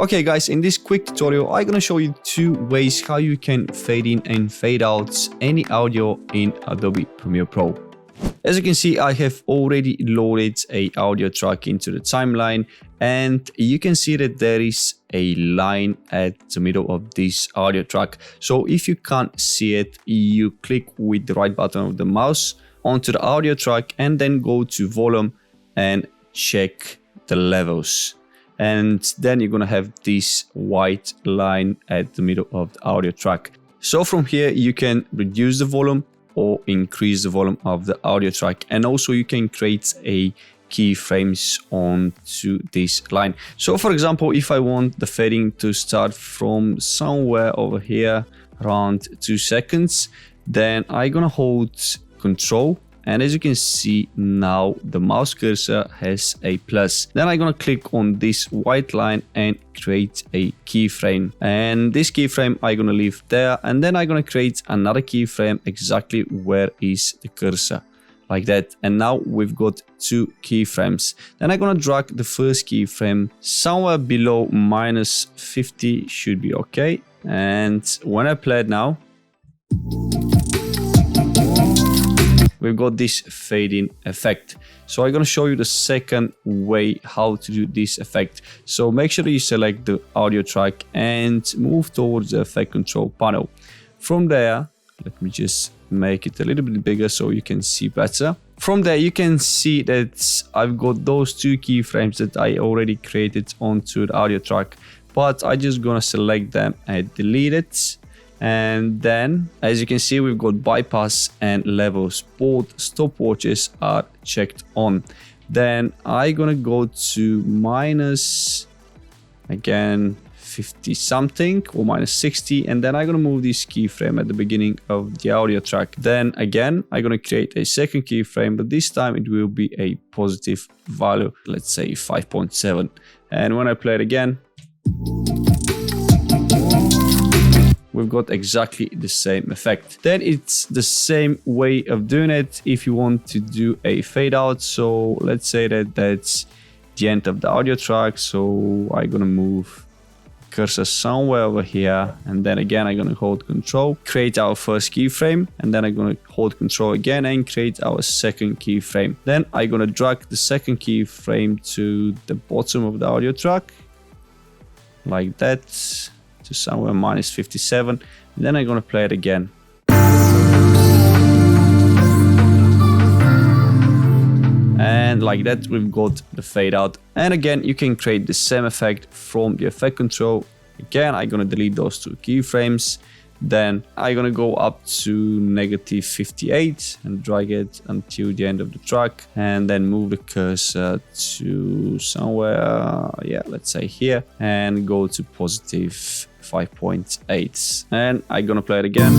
Okay guys, in this quick tutorial, I'm gonna show you two ways how you can fade in and fade out any audio in Adobe Premiere Pro. As you can see, I have already loaded a audio track into the timeline, and you can see that there is a line at the middle of this audio track. So if you can't see it, you click with the right button of the mouse onto the audio track and then go to volume and check the levels. And then you're gonna have this white line at the middle of the audio track. So from here, you can reduce the volume or increase the volume of the audio track. And also you can create a keyframes onto this line. So for example, if I want the fading to start from somewhere over here around 2 seconds, then I'm gonna hold Control. And as you can see now, the mouse cursor has a plus. Then I'm gonna click on this white line and create a keyframe. And this keyframe I'm gonna leave there. And then I'm gonna create another keyframe exactly where is the cursor, like that. And now we've got 2 keyframes. Then I'm gonna drag the first keyframe somewhere below -50 should be okay. And when I play it now, we've got this fading effect. So I'm gonna show you the second way how to do this effect. So make sure that you select the audio track and move towards the effect control panel. From there, let me just make it a little bit bigger so you can see better. From there, you can see that I've got those 2 keyframes that I already created onto the audio track, but I'm just gonna select them and delete it. And then, as you can see, we've got bypass and levels. Both stopwatches are checked on. Then I'm gonna go to -50 something or -60, and then I'm gonna move this keyframe at the beginning of the audio track. Then again, I'm gonna create a second keyframe, but this time it will be a positive value, let's say 5.7. And when I play it again, we've got exactly the same effect. Then it's the same way of doing it if you want to do a fade out. So let's say that that's the end of the audio track. So I'm gonna move cursor somewhere over here, and then again I'm gonna hold Control, create our first keyframe, and then I'm gonna hold Control again and create our second keyframe. Then I'm gonna drag the second keyframe to the bottom of the audio track, like that, to somewhere -57, and then I'm gonna play it again. And like that, we've got the fade out. And again, you can create the same effect from the effect control. Again, I'm gonna delete those 2 keyframes. Then I'm gonna go up to -58 and drag it until the end of the track, and then move the cursor to somewhere, yeah, let's say here, and go to +5.8. And I'm gonna play it again.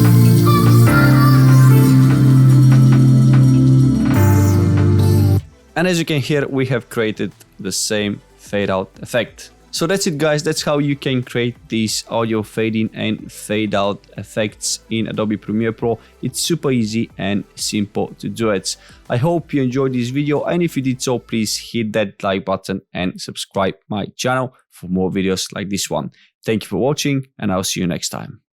And as you can hear, we have created the same fade out effect. So that's it guys, that's how you can create these audio fade in and fade out effects in Adobe Premiere Pro. It's super easy and simple to do it. I hope you enjoyed this video, and if you did so, please hit that like button and subscribe my channel for more videos like this one. Thank you for watching, and I'll see you next time.